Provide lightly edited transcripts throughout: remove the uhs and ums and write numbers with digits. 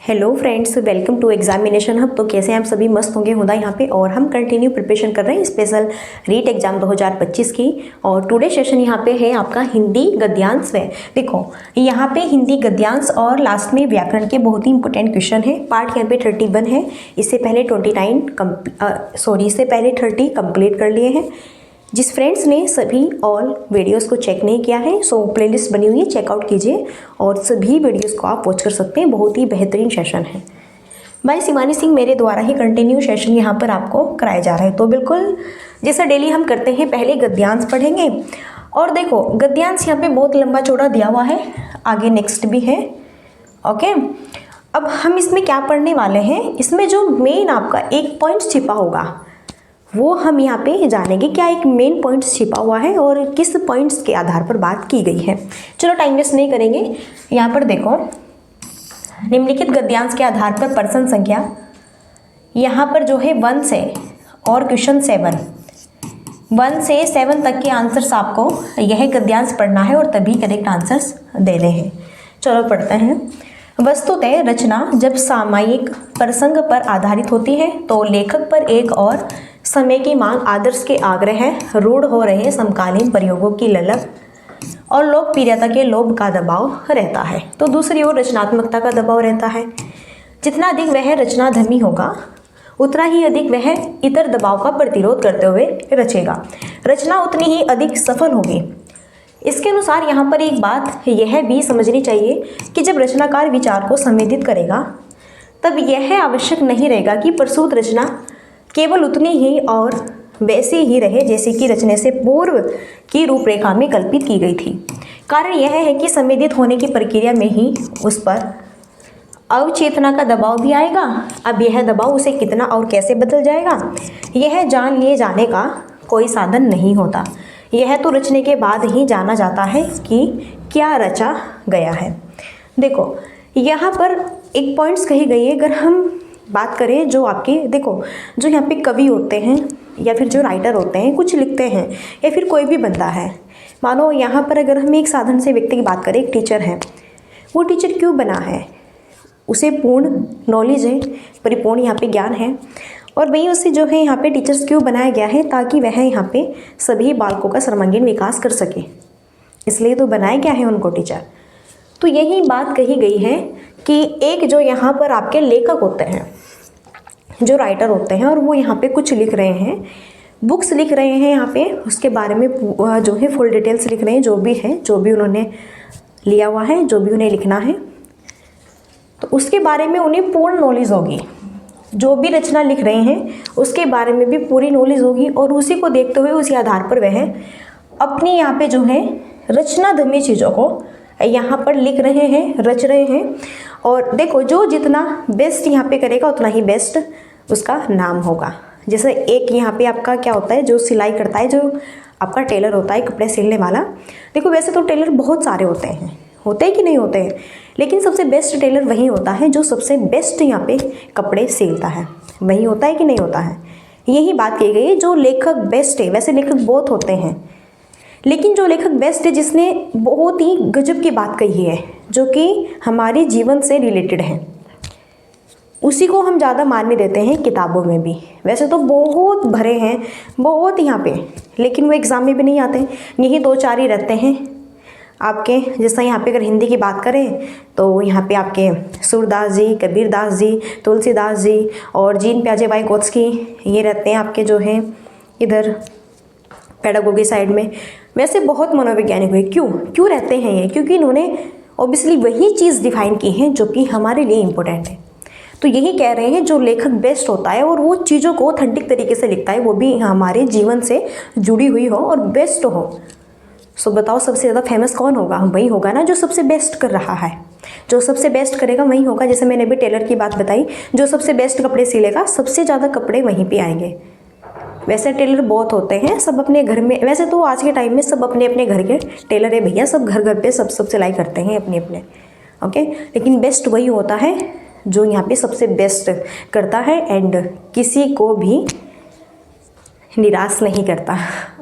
Hello friends, welcome to examination hub. तो कैसे हैं आप सभी? मस्त होंगे हुदा यहाँ पे। और हम कंटिन्यू प्रिपरेशन कर रहे हैं स्पेशल रीट एग्जाम 2025 की। और टुडे सेशन यहाँ पे है आपका हिंदी गद्यांश है। देखो यहाँ पे हिंदी गद्यांश और लास्ट में व्याकरण के बहुत ही इंपॉर्टेंट क्वेश्चन है। पार्ट यहाँ पे 31 है। इससे पहले 30 कंप्लीट कर लिए हैं। जिस फ्रेंड्स ने सभी ऑल वीडियोस को चेक नहीं किया है सो प्लेलिस्ट बनी हुई है, चेकआउट कीजिए और सभी वीडियोस को आप वॉच कर सकते हैं। बहुत ही बेहतरीन सेशन है। भाई शिवानी सिंह मेरे द्वारा ही कंटिन्यू सेशन यहाँ पर आपको कराया जा रहा है। तो बिल्कुल जैसा डेली हम करते हैं, पहले गद्यांश पढ़ेंगे। और देखो गद्यांश यहाँ पे बहुत लंबा चौड़ा दिया हुआ है, आगे नेक्स्ट भी है। ओके, अब हम इसमें क्या पढ़ने वाले हैं, इसमें जो मेन आपका एक पॉइंट छिपा होगा वो हम यहाँ पे जानेंगे। क्या एक मेन पॉइंट छिपा हुआ है और किस पॉइंट्स के आधार पर बात की गई है। चलो टाइम वेस्ट नहीं करेंगे। यहाँ पर देखो, निम्नलिखित गद्यांश के आधार पर पर्सन संख्या यहाँ पर जो है 1 से और क्वेश्चन 1 से 7 तक के आंसर्स आपको यह गद्यांश पढ़ना है और तभी करेक्ट आंसर्स देने हैं। चलो पढ़ते हैं। वस्तुतः रचना जब सामयिक प्रसंग पर आधारित होती है तो लेखक पर एक और समय की मांग, आदर्श के आग्रह है, रूढ़ हो रहे समकालीन प्रयोगों की ललक और लोकप्रियता के लोभ का दबाव रहता है। तो दूसरी ओर रचनात्मकता का दबाव रहता है। जितना अधिक वह रचनाधर्मी होगा उतना ही अधिक वह इतर दबाव का प्रतिरोध करते हुए रचेगा। रचना उतनी ही अधिक सफल होगी। इसके अनुसार यहाँ पर एक बात यह भी समझनी चाहिए कि जब रचनाकार विचार को संवेदित करेगा तब यह आवश्यक नहीं रहेगा कि प्रस्तुत रचना केवल उतनी ही और वैसी ही रहे जैसे कि रचने से पूर्व की रूपरेखा में कल्पित की गई थी। कारण यह है कि संवेदित होने की प्रक्रिया में ही उस पर अवचेतना का दबाव भी आएगा। अब यह दबाव उसे कितना और कैसे बदल जाएगा यह जान लिए जाने का कोई साधन नहीं होता। यह तो रचने के बाद ही जाना जाता है कि क्या रचा गया है। देखो यहाँ पर एक पॉइंट्स कही गई है। अगर हम बात करें जो आपके देखो जो यहाँ पे कवि होते हैं या फिर जो राइटर होते हैं, कुछ लिखते हैं या फिर कोई भी बंदा है, मानो यहाँ पर अगर हम एक साधारण से व्यक्ति की बात करें, एक टीचर है, वो टीचर क्यों बना है, उसे पूर्ण नॉलेज है, परिपूर्ण यहाँ पे ज्ञान है। और वहीं उसे जो है यहाँ पे टीचर्स क्यों बनाया गया है, ताकि वह यहाँ पे सभी बालकों का सर्वांगीण विकास कर सके, इसलिए तो बनाया गया है उनको टीचर। तो यही बात कही गई है कि एक जो यहाँ पर आपके लेखक होते हैं, जो राइटर होते हैं, और वो यहाँ पे कुछ लिख रहे हैं, बुक्स लिख रहे हैं यहाँ पे, उसके बारे में जो है फुल डिटेल्स लिख रहे हैं, जो भी है, जो भी उन्होंने लिया हुआ है, जो भी उन्हें लिखना है, तो उसके बारे में उन्हें पूर्ण नॉलेज होगी। जो भी रचना लिख रहे हैं उसके बारे में भी पूरी नॉलेज होगी और उसी को देखते हुए उसी आधार पर वह अपनी यहाँ पे जो है रचनाधर्मी चीज़ों को यहाँ पर लिख रहे हैं, रच रहे हैं। और देखो जो जितना बेस्ट यहाँ पे करेगा उतना ही बेस्ट उसका नाम होगा। जैसे एक यहाँ पे आपका क्या होता है, जो सिलाई करता है, जो आपका टेलर होता है, कपड़े सिलने वाला। देखो वैसे तो टेलर बहुत सारे होते हैं कि नहीं होते हैं, लेकिन सबसे बेस्ट टेलर वही होता है जो सबसे बेस्ट यहाँ पे कपड़े सिलता है, वही होता है कि नहीं होता है। यही बात कही गई है। जो लेखक बेस्ट है, वैसे लेखक बहुत होते हैं, लेकिन जो लेखक बेस्ट है, जिसने बहुत ही गजब की बात कही है जो कि हमारे जीवन से रिलेटेड है, उसी को हम ज़्यादा मान्य देते हैं किताबों में भी। वैसे तो बहुत भरे हैं, बहुत यहाँ पे, लेकिन वो एग्ज़ाम में भी नहीं आते। यही 2-4 ही रहते हैं आपके। जैसा यहाँ पे अगर हिंदी की बात करें तो यहाँ पे आपके सूरदास जी, कबीरदास जी, तुलसीदास जी और जीन प्याजे वाइकोत्स्की, ये रहते हैं आपके जो हैं इधर पेडागोगी साइड में। वैसे बहुत मनोवैज्ञानिक हुए। क्यों रहते हैं ये? क्योंकि इन्होंने ऑब्वियसली वही चीज़ डिफाइन की है जो कि हमारे लिए इम्पोर्टेंट है। तो यही कह रहे हैं जो लेखक बेस्ट होता है और वो चीज़ों को ऑथेंटिक तरीके से लिखता है, वो भी हमारे जीवन से जुड़ी हुई हो और बेस्ट हो। सो बताओ सबसे ज़्यादा फेमस कौन होगा? वही होगा ना जो सबसे बेस्ट कर रहा है। जो सबसे बेस्ट करेगा वही होगा। जैसे मैंने अभी टेलर की बात बताई, जो सबसे बेस्ट कपड़े सिलेगा, सबसे ज़्यादा कपड़े वहीं पे आएंगे। वैसे टेलर बहुत होते हैं, सब अपने घर में, वैसे तो आज के टाइम में सब अपने अपने घर के टेलर है भैया, सब घर घर पे सब सिलाई करते हैं अपने अपने। ओके, लेकिन बेस्ट वही होता है जो यहाँ पे सबसे बेस्ट करता है एंड किसी को भी निराश नहीं करता।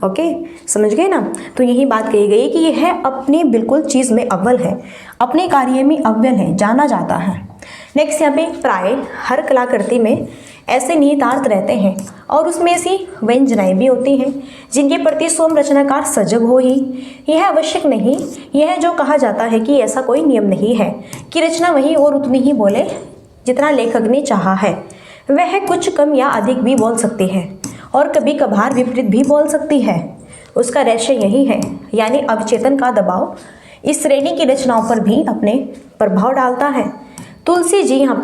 ओके, समझ गए ना। तो यही बात कही गई कि यह अपनी बिल्कुल चीज़ में अव्वल है, अपने कार्य में अव्वल है, जाना जाता है। नेक्स्ट यहाँ पे प्राय हर कलाकृति में ऐसे निहितार्थ रहते हैं और उसमें ऐसी व्यंजनाएं भी होती हैं जिनके प्रति स्वयं रचनाकार सजग हो ही। यह आवश्यक नहीं, यह जो कहा जाता है कि ऐसा कोई नियम नहीं है कि रचना वही और उतनी ही बोले जितना लेखक ने चाहा है। वह कुछ कम या अधिक भी बोल सकती है और कभी कभार विपरीत भी बोल सकती है। उसका रहस्य यही है, यानी अवचेतन का दबाव इस श्रेणी की रचनाओं पर भी अपने प्रभाव डालता है। तुलसी जी यहाँ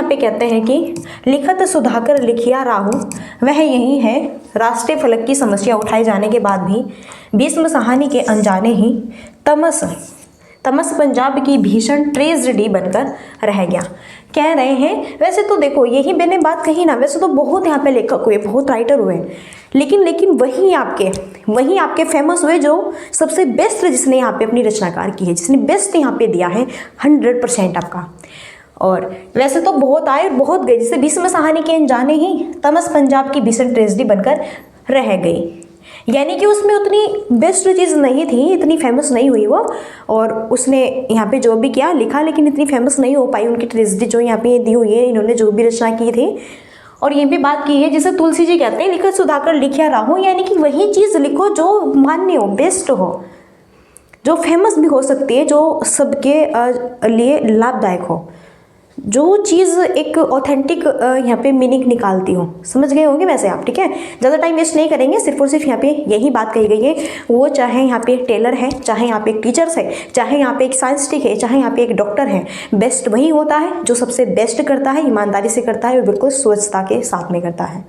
पे कहते हैं कि लिखत सुधाकर लिखिया राहु, वह यही है राष्ट्रीय फलक की समस्या उठाए जाने के बाद भी भीष्म साहनी के अनजाने ही तमस पंजाब की भीषण ट्रेजेडी बनकर रह गया। कह रहे हैं वैसे तो देखो यही मैंने बात कही ना, वैसे तो बहुत यहाँ पे लेखक हुए, बहुत राइटर हुए, लेकिन वही आपके फेमस हुए जो सबसे बेस्ट जिसने यहाँ पे अपनी रचनाकार की है, जिसने बेस्ट यहाँ पे दिया है 100% आपका। और वैसे तो बहुत आए बहुत गए, जैसे भीष्म साहनी के अनजाने ही तमस पंजाब की भीषण ट्रेजेडी बनकर रह गई, यानी कि उसमें उतनी बेस्ट चीज़ नहीं थी, इतनी फेमस नहीं हुई वो, और उसने यहाँ पे जो भी किया लिखा लेकिन इतनी फेमस नहीं हो पाई उनकी ट्रेजेडी जो यहाँ पे दी हुई है, इन्होंने जो भी रचना की थी। और ये भी बात की है जिसे तुलसी जी कहते हैं लिखत सुधाकर लिखिया राहु, यानी कि वही चीज़ लिखो जो मान्य हो, बेस्ट हो, जो फेमस भी हो सकती है, जो सबके लिए लाभदायक हो, जो चीज़ एक ऑथेंटिक यहाँ पे मीनिंग निकालती हो। समझ गए होंगे वैसे आप, ठीक है। ज़्यादा टाइम वेस्ट नहीं करेंगे, सिर्फ और सिर्फ यहाँ पे यही बात कही गई है। वो चाहे यहाँ पे एक टेलर है, चाहे यहाँ पे एक टीचर्स है, चाहे यहाँ पे एक साइंटिस्ट है, चाहे यहाँ पे एक डॉक्टर है, बेस्ट वही होता है जो सबसे बेस्ट करता है, ईमानदारी से करता है और बिल्कुल स्वच्छता के साथ में करता है।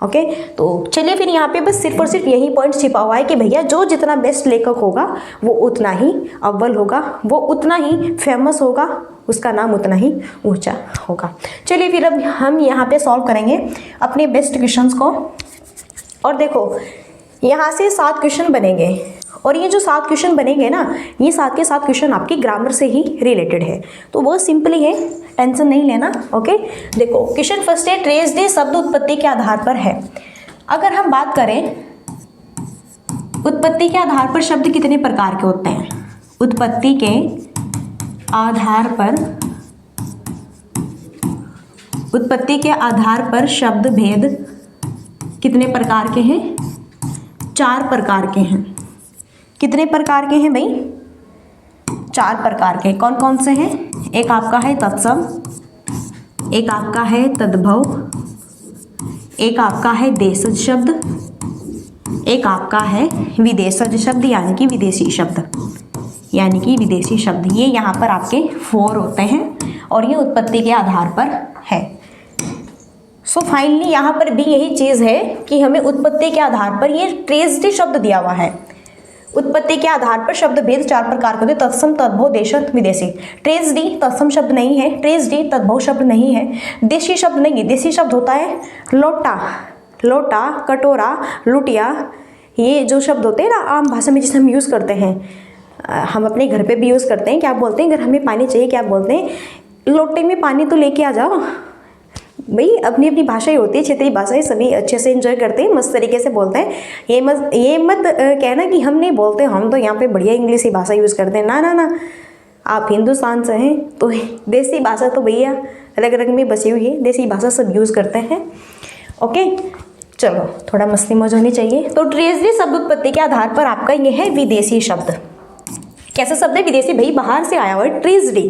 ओके, तो चलिए फिर यहाँ पे बस सिर्फ और सिर्फ यही पॉइंट छिपा हुआ है कि भैया जो जितना बेस्ट लेखक होगा वो उतना ही अव्वल होगा, वो उतना ही फेमस होगा, उसका नाम उतना ही ऊंचा होगा। चलिए फिर अब हम यहाँ पे सॉल्व करेंगे अपने बेस्ट क्वेश्चंस को। और देखो यहाँ से 7 क्वेश्चन बनेंगे और ये जो 7 क्वेश्चन बनेंगे ना, ये 7 के 7 क्वेश्चन आपकी ग्रामर से ही रिलेटेड है, तो वो सिंपली है, टेंशन नहीं लेना। ओके, देखो क्वेश्चन फर्स्ट है, ट्रेजेडी शब्द उत्पत्ति के आधार पर है। अगर हम बात करें उत्पत्ति के आधार पर शब्द कितने प्रकार के होते हैं, उत्पत्ति के आधार पर शब्द भेद कितने प्रकार के हैं, 4 प्रकार के हैं। कितने प्रकार के हैं भाई, 4 प्रकार के। कौन कौन से हैं, एक आपका है तत्सम, एक आपका है तद्भव, एक आपका है देशज शब्द, एक आपका है विदेशज शब्द यानी कि विदेशी शब्द। ये यहाँ पर आपके 4 होते हैं और ये उत्पत्ति के आधार पर है। सो फाइनली यहाँ पर भी यही चीज़ है कि हमें उत्पत्ति के आधार पर ये ट्रेजेडी शब्द दिया हुआ है। उत्पत्ति के आधार पर शब्द भेद 4 प्रकार के होते, तत्सम, तद्भव, देशज, विदेशी। ट्रेजेडी तत्सम शब्द नहीं है, ट्रेजेडी तद्भव शब्द नहीं है, देशी शब्द नहीं है। देशी शब्द होता है लोटा, कटोरा, लुटिया, ये जो शब्द होते हैं ना आम भाषा में जिसे हम यूज़ करते हैं, हम अपने घर पे भी यूज़ करते हैं। क्या बोलते हैं, अगर हमें पानी चाहिए क्या बोलते हैं, लोटे में पानी तो लेके आ जाओ। भाई अपनी अपनी भाषा ही होती है, क्षेत्रीय भाषा, सभी अच्छे से एंजॉय करते हैं, मस्त तरीके से बोलते हैं। ये मत कहना कि हम नहीं बोलते, हम तो यहाँ पे बढ़िया इंग्लिश ही भाषा यूज़ करते हैं। ना, आप हिंदुस्तान से हैं तो देसी भाषा तो भैया रग रग में बसी हुई है, देसी भाषा सब यूज़ करते हैं। ओके, चलो थोड़ा मस्ती मौज होनी चाहिए। तो ट्रेजेडी शब्द उत्पत्ति के आधार पर आपका ये है विदेशी शब्द। कैसा शब्द है, विदेशी, भाई बाहर से आया हुआ है ट्रेजेडी।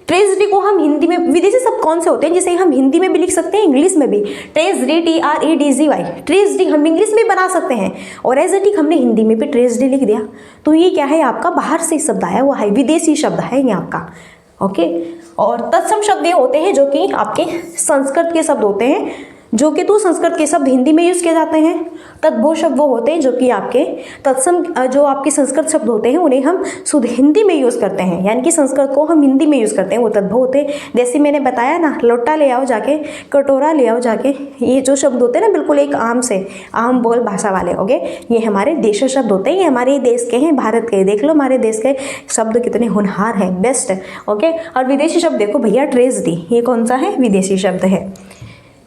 ट्रेजेडी को हम हिंदी में, विदेशी शब्द कौन से होते हैं जिसे हम हिंदी में भी लिख सकते हैं, इंग्लिश में भी, ट्रेजेडी, TREDZY, ट्रेजेडी हम इंग्लिश में बना सकते हैं और एज इट इज हमने हिंदी में भी ट्रेजेडी लिख दिया। तो ये क्या है, आपका बाहर से शब्द आया हुआ है, विदेशी शब्द है ये आपका। ओके, और तत्सम शब्द ये होते हैं जो कि आपके संस्कृत के शब्द होते हैं, जो कि तो संस्कृत के शब्द हिंदी में यूज़ किए जाते हैं। तद्भव शब्द वो होते हैं जो कि आपके तत्सम, जो आपके संस्कृत शब्द होते हैं उन्हें हम शुद्ध हिंदी में यूज़ करते हैं, यानी कि संस्कृत को हम हिंदी में यूज़ करते हैं, वो तद्भव होते हैं। जैसे मैंने बताया ना, लोटा ले आओ जाके, कटोरा ले आओ जाके, ये जो शब्द होते हैं ना बिल्कुल एक आम बोल भाषा वाले, ओके, ये हमारे देशी शब्द होते हैं, ये हमारे देश के हैं, भारत के। देख लो हमारे देश के शब्द कितने होनहार हैं, बेस्ट। ओके, और विदेशी शब्द देखो भैया, ट्रेजेडी, ये कौन सा है, विदेशी शब्द है।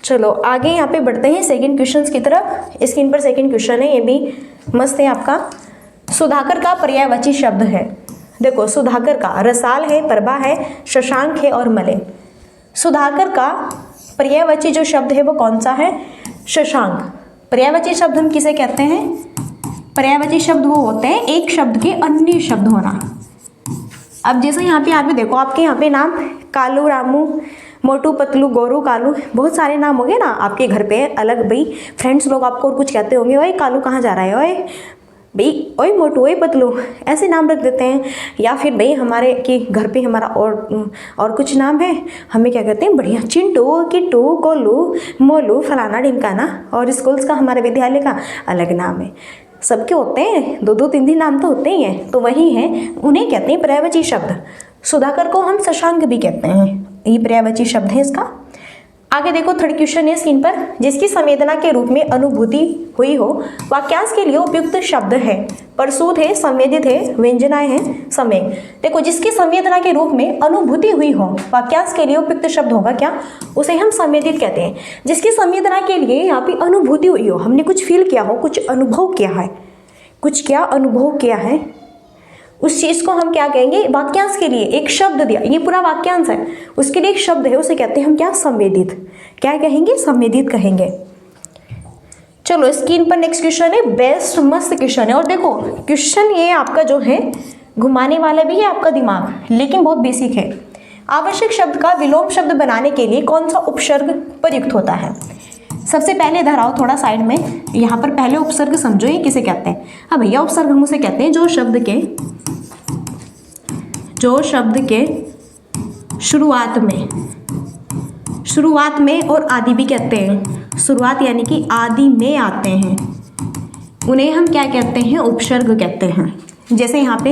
चलो आगे यहाँ पे बढ़ते हैं सेकंड क्वेश्चन की तरफ। स्क्रीन पर सेकंड क्वेश्चन है, ये भी मस्त है आपका। सुधाकर का पर्यायवाची शब्द है, देखो सुधाकर का रसाल है, प्रभा है, शशांक है और मलिन। सुधाकर का पर्यायवाची जो शब्द है वो कौन सा है? शशांक। पर्यायवाची शब्द हम किसे कहते हैं? पर्यायवाची शब्द वो होते हैं एक शब्द के अन्य शब्द होना। अब जैसे यहाँ पे देखो, आपके यहाँ पे नाम कालू, रामू, मोटू, पतलू, गोरू, कालू, बहुत सारे नाम हो गए ना आपके घर पे अलग। भाई फ्रेंड्स लोग आपको और कुछ कहते होंगे, ओए कालू कहाँ जा रहा है, ओए भाई, ओए मोटू, ओए पतलू, ऐसे नाम रख देते हैं। या फिर भाई हमारे कि घर पे हमारा और कुछ नाम है, हमें क्या कहते हैं बढ़िया, चिंटू, किट्टू, गोलू, मोलू, फलाना ढिमकाना। और स्कूल्स का, हमारे विद्यालय का अलग नाम है। सबके होते हैं दो दो तीन तीन नाम तो होते ही हैं, तो वही हैं, उन्हें कहते हैं पर्यायवाची शब्द। सुधाकर को हम शशांक भी कहते हैं, ये पर्यायवाची शब्द है इसका। आगे देखो, थर्ड क्वेश्चन है स्क्रीन पर, जिसकी संवेदना के रूप में अनुभूति हुई हो वाक्यांश के लिए उपयुक्त शब्द है। प्रसूत है, संवेदित है, व्यंजनाएं हैं, समय। देखो, जिसकी संवेदना के रूप में अनुभूति हुई हो वाक्यांश के लिए उपयुक्त शब्द होगा क्या? उसे हम संवेदित कहते हैं। जिसकी संवेदना के लिए यहाँ पे अनुभूति हुई हो, हमने कुछ फील किया हो, कुछ अनुभव किया है, कुछ क्या अनुभव किया है, उस चीज़ को हम क्या कहेंगे? वाक्यांश के लिए एक शब्द दिया, ये पूरा वाक्यांश है, उसके लिए एक शब्द है, उसे कहते हैं हम क्या? संवेदित। क्या कहेंगे? संवेदित कहेंगे। चलो स्क्रीन पर नेक्स्ट क्वेश्चन है, बेस्ट मस्त क्वेश्चन है। और देखो क्वेश्चन ये आपका जो है घुमाने वाला भी है आपका दिमाग, लेकिन बहुत बेसिक है। आवश्यक शब्द का विलोम शब्द बनाने के लिए कौन सा उपसर्ग प्रयुक्त होता है? सबसे पहले इधर आओ थोड़ा साइड में, यहाँ पर पहले उपसर्ग समझो ये किसे कहते हैं। हाँ भैया, उपसर्ग हम उसे कहते हैं जो शब्द के शुरुआत में और आदि भी कहते हैं, शुरुआत यानी कि आदि में आते हैं, उन्हें हम क्या कहते हैं? उपसर्ग कहते हैं। जैसे यहाँ पे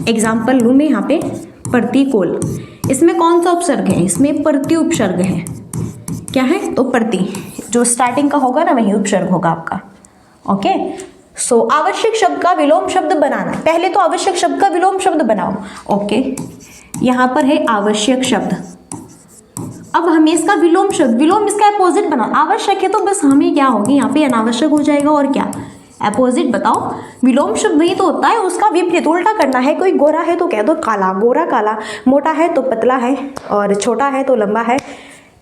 एग्जाम्पल लूँ मैं, यहाँ पे प्रतिकूल, इसमें कौन सा उपसर्ग है? इसमें प्रति उपसर्ग है। क्या है? तो प्रति, जो स्टार्टिंग का होगा ना वही उपसर्ग होगा आपका। ओके, सो आवश्यक शब्द का विलोम शब्द बनाना, पहले तो आवश्यक शब्द का विलोम शब्द बनाओ। ओके, यहाँ पर है आवश्यक शब्द। अब हमें इसका विलोम शब्द, विलोम इसका अपोजिट बनाओ। आवश्यक है तो बस हमें क्या होगी यहाँ पे? अनावश्यक हो जाएगा। और क्या? अपोजिट बताओ। विलोम शब्द नहीं तो होता है उसका विपरीत, उल्टा करना है। कोई गोरा है तो कह दो काला, गोरा काला, मोटा है तो पतला है, और छोटा है तो लंबा है।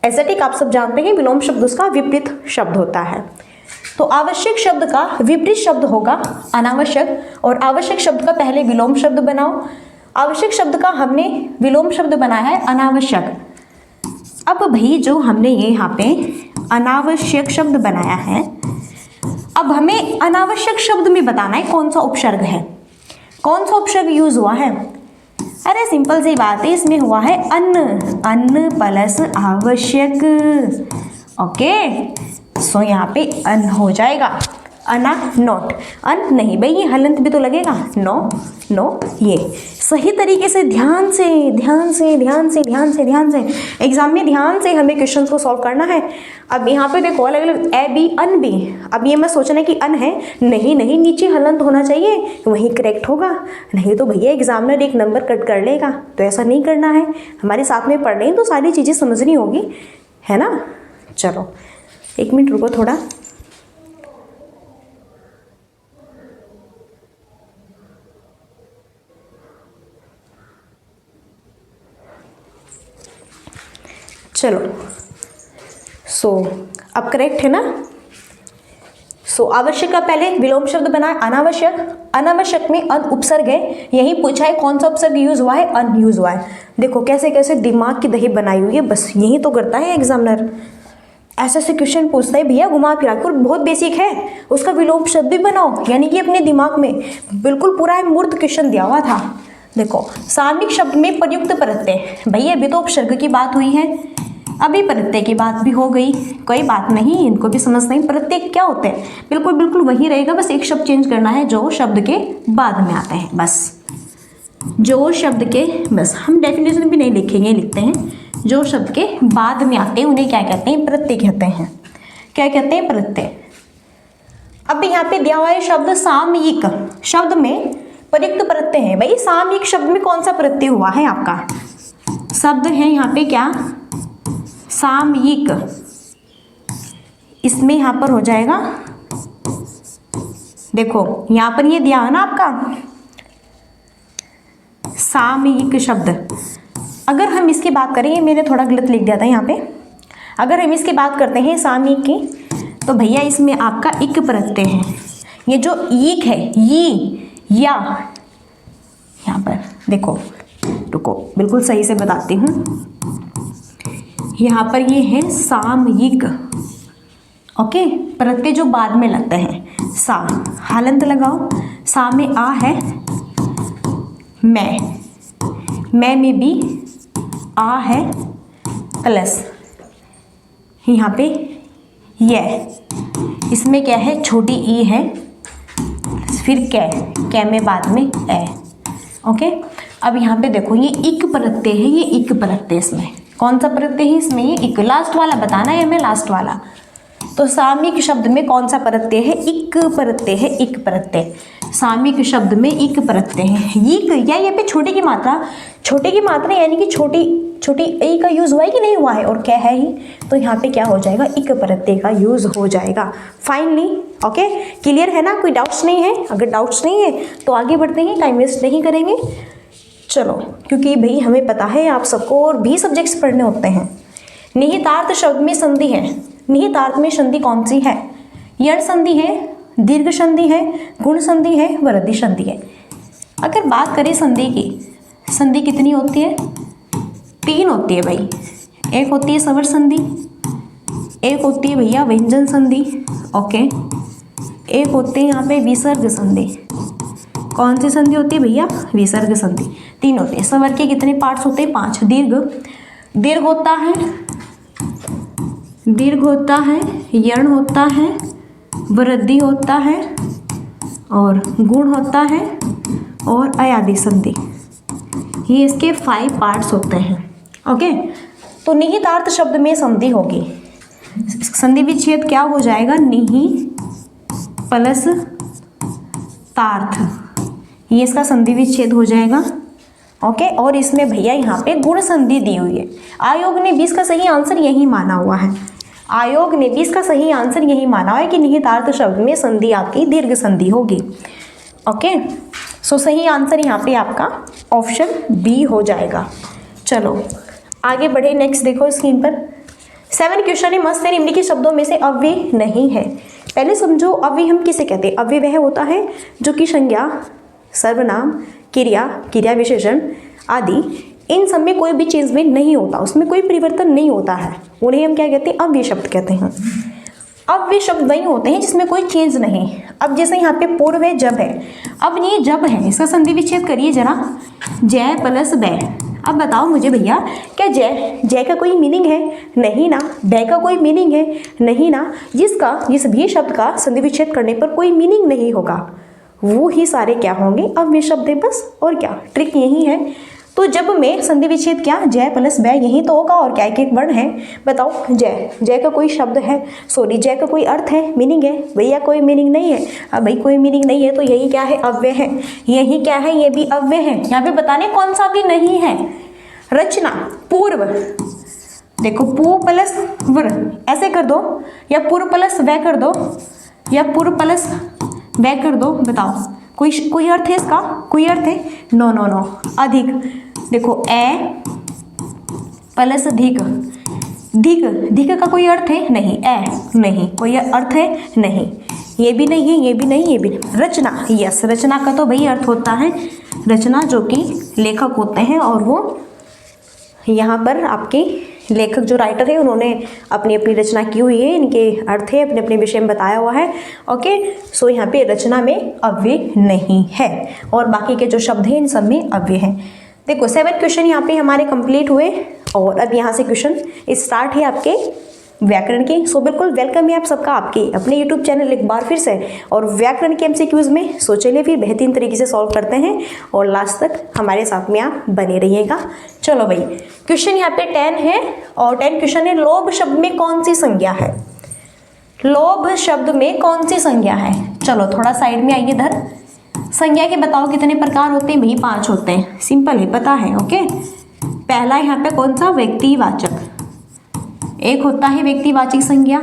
एस्थेटिक आप सब जानते हैं, विलोम शब्द उसका विपरीत शब्द होता है। तो आवश्यक शब्द का विपरीत शब्द होगा अनावश्यक, और आवश्यक शब्द का पहले विलोम शब्द बनाओ। आवश्यक शब्द का हमने विलोम शब्द बनाया है अनावश्यक। अब भाई जो हमने ये यहाँ पे अनावश्यक शब्द बनाया है, अब हमें अनावश्यक शब्द में बताना है कौन सा उपसर्ग है, कौन सा उपसर्ग यूज हुआ है। अरे सिंपल सी बात है, इसमें हुआ है अन्न प्लस आवश्यक। ओके, सो यहाँ पे अन हो जाएगा, अना नॉट, अन नहीं भाई, ये हलंत भी तो लगेगा, नो ये। सही तरीके से ध्यान से एग्जाम में ध्यान से हमें क्वेश्चंस को सॉल्व करना है। अब यहाँ पे देखो अलग अलग ए बी अन बी, अब ये मैं सोचना कि अन है, नहीं नीचे हलंत होना चाहिए, वही करेक्ट होगा, नहीं तो भैया एग्जामिनर एक नंबर कट कर लेगा। तो ऐसा नहीं करना है, हमारे साथ में पढ़ रहे हैं तो सारी चीज़ें समझनी होगी, है ना। चलो एक मिनट रुको थोड़ा। चलो सो अब करेक्ट है ना। सो आवश्यक का पहले विलोम शब्द बना है अनावश्यक, अनावश्यक में अन उपसर्ग है, यही पूछा है कौन सा उपसर्ग यूज हुआ है, अन यूज हुआ है। देखो कैसे कैसे दिमाग की दही बनाई हुई है, बस यही तो करता है एग्जामिनर, ऐसे ऐसे क्वेश्चन पूछता है भैया घुमा फिरा कर, बहुत बेसिक है, उसका विलोम शब्द भी बनाओ, यानी कि अपने दिमाग में बिल्कुल पूरा मूर्त क्वेश्चन दिया हुआ था। देखो सामयिक शब्द में प्रयुक्त प्रत्यय, भैया अभी तो उपसर्ग की बात हुई है, अभी प्रत्यय की बात भी हो गई, कोई बात नहीं, इनको भी समझते हैं। प्रत्यय क्या होते हैं, बिल्कुल वही रहेगा, बस एक शब्द चेंज करना है जो शब्द के बाद में आते हैं, बस जो शब्द के, बस हम डेफिनेशन भी नहीं लिखेंगे, लिखते हैं जो शब्द के बाद में आते हैं उन्हें क्या कहते हैं, प्रत्यय कहते हैं। क्या कहते हैं, प्रत्यय। अब यहाँ पे दिया हुआ है शब्द सामयिक, शब्द में प्रयुक्त प्रत्यय है। भाई सामयिक शब्द में कौन सा प्रत्यय हुआ है आपका, शब्द है यहाँ पे क्या, सामयिक, इसमें यहाँ पर हो जाएगा, देखो यहाँ पर ये दिया है ना आपका सामयिक शब्द। अगर हम इसकी बात करें, ये मैंने थोड़ा गलत लिख दिया था यहाँ पे, अगर हम इसकी बात करते हैं सामयिक की, तो भैया इसमें आपका इक प्रत्यय है। ये जो ईक है, ये या, यहाँ पर देखो, रुको बिल्कुल सही से बताती हूँ, यहाँ पर ये है सामयिक। ओके, प्रत्यय जो बाद में लगते हैं, सा, हलंत लगाओ, सा में आ है, मैं में भी आ है, प्लस यहाँ पे ये, इसमें क्या है, छोटी ई है, फिर कै में बाद में ए। ओके, अब यहाँ पे देखो ये इक प्रत्यय है, ये इक प्रत्यय, इसमें कौन सा प्रत्यय है, इसमें ये इक, लास्ट वाला बताना है हमें, लास्ट वाला। तो सामयिक शब्द में कौन सा प्रत्यय है, इक प्रत्यय है, इक प्रत्यय। सामयिक शब्द में इक प्रत्यय है, इक, या यहाँ पे छोटे की मात्रा यानी कि छोटी ए का यूज हुआ है कि नहीं हुआ है, और क्या है ही, तो यहाँ पे क्या हो जाएगा, इक प्रत्यय का यूज हो जाएगा। फाइनली ओके, क्लियर है ना, कोई डाउट्स नहीं है? अगर डाउट्स नहीं है तो आगे बढ़ते हैं, टाइम वेस्ट नहीं करेंगे। चलो, क्योंकि भाई हमें पता है आप सबको और भी सब्जेक्ट्स पढ़ने होते हैं। निहितार्थ शब्द में संधि है, निहितार्थ में संधि कौन सी है? यण संधि है, दीर्घ संधि है, गुण संधि है, वृद्धि संधि है। अगर बात करें संधि की, संधि कितनी होती है? 3 होती है भाई। एक होती है स्वर संधि, एक होती है भैया व्यंजन संधि, ओके, एक होती है यहाँ पे विसर्ग संधि। कौन सी संधि होती है भैया? विसर्ग संधि। 3 होते हैं। स्वर के कितने पार्ट्स होते हैं? 5। दीर्घ होता है, यण होता है, वृद्धि होता है, और गुण होता है, और अयादि संधि। ये इसके 5 पार्ट्स होते हैं। ओके, तो निहितार्थ शब्द में संधि होगी, संधि विच्छेद क्या हो जाएगा? निहि प्लस तार्थ, ये इसका संधि विच्छेद हो जाएगा। ओके, और इसमें भैया यहाँ पे गुण संधि दी हुई है। आयोग ने 20 का सही आंसर यही माना हुआ है, आयोग ने 20 का सही आंसर यही माना हुआ है कि निहितार्थ शब्द में संधि आपकी दीर्घ संधि होगी। ओके, सो सही आंसर यहाँ पे आपका ऑप्शन बी हो जाएगा। चलो आगे बढ़े, नेक्स्ट देखो स्क्रीन पर। 7 क्वेश्चन है, मस्त है, निम्नलिखित शब्दों में से अव्यय नहीं है। पहले समझो अव्यय हम किसे कहते हैं? अव्यय वह होता है जो कि संज्ञा, सर्वनाम, क्रिया विशेषण आदि इन सब में कोई भी चीज़ में नहीं होता, उसमें कोई परिवर्तन नहीं होता है, उन्हें हम क्या कहते हैं? अव्यय शब्द कहते हैं। अव्यय शब्द वही होते हैं जिसमें कोई चेंज नहीं। अब जैसे यहाँ पे पूर्व है, जब है, अब ये जब है, इसका संधि विच्छेद करिए जरा, जय प्लस बै। अब बताओ मुझे भैया, क्या जय का कोई मीनिंग है? नहीं ना। बै का कोई मीनिंग है? नहीं ना। जिस भी शब्द का संधि विच्छेद करने पर कोई मीनिंग नहीं होगा, वो ही सारे क्या होंगे? अव्यय शब्द है बस। और क्या, ट्रिक यही है। तो जब में संधि विच्छेद क्या? जय प्लस बै, यही तो होगा। और क्या एक वर्ण है? बताओ, जय का कोई शब्द है, सॉरी जय का कोई अर्थ है, मीनिंग है? भैया कोई मीनिंग नहीं है। अब भाई कोई मीनिंग नहीं है तो यही क्या है? अव्यय है। यही क्या है? ये भी अव्यय है। यहाँ पे बताने कौन सा अव्यय नहीं है? रचना, पूर्व, देखो पू प्लस वर ऐसे कर दो, या पूर्व प्लस वै कर दो, या पूर्व प्लस वै कर दो। बताओ कोई अर्थ है इसका? कोई अर्थ है? नो। अधिक, देखो ए प्लस धिक, धिक का कोई अर्थ है? नहीं। ए नहीं, कोई अर्थ है? नहीं। ये भी नहीं है, ये भी नहीं, ये भी नहीं। रचना, यस, रचना का तो भाई अर्थ होता है रचना, जो कि लेखक होते हैं, और वो यहाँ पर आपके लेखक जो राइटर है उन्होंने अपनी अपनी रचना की हुई है, इनके अर्थ है अपने अपने विषय में बताया हुआ है। ओके, सो यहाँ पे रचना में अव्यय नहीं है, और बाकी के जो शब्द हैं इन सब में अव्यय हैं। देखो 7 क्वेश्चन यहाँ पे हमारे कंप्लीट हुए, और अब यहाँ से क्वेश्चन स्टार्ट है आपके व्याकरण के। सो बिल्कुल वेलकम है आप सबका आपके अपने यूट्यूब चैनल एक बार फिर से, और व्याकरण के एमसीक्यूज में। सो चलिए फिर बेहतरीन तरीके से सॉल्व करते हैं, और लास्ट तक हमारे साथ में आप बने रहिएगा। चलो भाई, क्वेश्चन यहाँ पे 10 है, और 10 क्वेश्चन है, लोभ शब्द में कौन सी संज्ञा है? लोभ शब्द में कौन सी संज्ञा है? चलो थोड़ा साइड में आइए इधर। संज्ञा के बताओ कितने प्रकार होते हैं? भाई 5 होते हैं, सिंपल है, पता है। ओके, पहला यहाँ पे कौन सा? व्यक्तिवाचक। एक होता है व्यक्तिवाचक संज्ञा,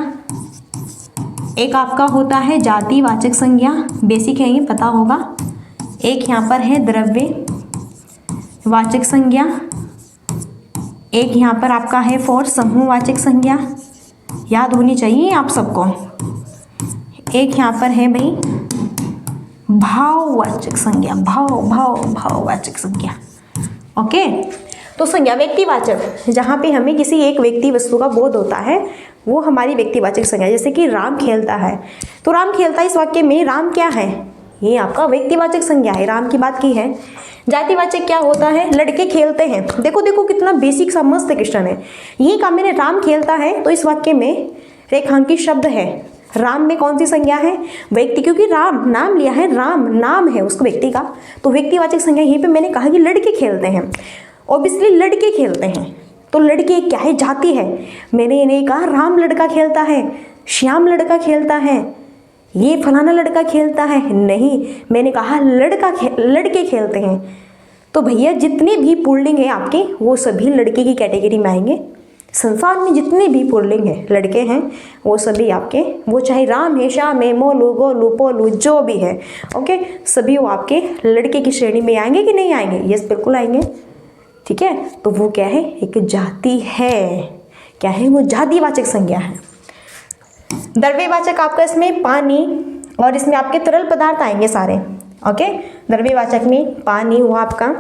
एक आपका होता है जातिवाचक संज्ञा, बेसिक है ये, पता होगा। एक यहाँ पर है द्रव्य वाचक संज्ञा, एक यहाँ पर आपका है फॉर समूहवाचक संज्ञा, याद होनी चाहिए आप सबको। एक यहाँ पर है भाई भाववाचक संज्ञा, भाववाचक संज्ञा। ओके, तो संज्ञा व्यक्तिवाचक, जहाँ पे हमें किसी एक व्यक्ति वस्तु का बोध होता है वो हमारी व्यक्तिवाचक संज्ञा। जैसे कि राम खेलता है, तो राम खेलता है इस वाक्य में राम क्या है, ये आपका व्यक्तिवाचक संज्ञा है, राम की बात की है। जातिवाचक क्या होता है, लड़के खेलते हैं। देखो देखो कितना बेसिक सा मस्त क्वेश्चन है। यही काम मैंने राम खेलता है, तो इस वाक्य में रेखांकित शब्द है, राम में कौन सी संज्ञा है, व्यक्ति, क्योंकि राम नाम लिया है, राम नाम है उसको व्यक्ति का, तो व्यक्तिवाचक संज्ञा। यहीं पे मैंने कहा कि लड़के खेलते हैं, ऑब्वियसली लड़के खेलते हैं, तो लड़के क्या है, जाति है। मैंने ये नहीं कहा राम लड़का खेलता है, श्याम लड़का खेलता है, ये फलाना लड़का खेलता है, नहीं, मैंने कहा लड़के खेलते हैं। तो भैया जितने भी पुल्लिंग है आपके वो सभी लड़के की कैटेगरी में आएंगे। संसार में जितने भी पुल्लिंग है लड़के हैं वो सभी आपके, वो चाहे राम है, श्याम है, मोलू, गोलू, पोलू, जो भी है, ओके, सभी वो आपके लड़के की श्रेणी में आएंगे कि नहीं आएंगे, यस बिल्कुल आएंगे। ठीक है, तो वो क्या है, एक जाति है, क्या है वो, जातिवाचक संज्ञा है। द्रव्यवाचक आपका इसमें पानी और इसमें आपके तरल पदार्थ आएंगे सारे। ओके, द्रव्यवाचक में पानी हुआ आपका,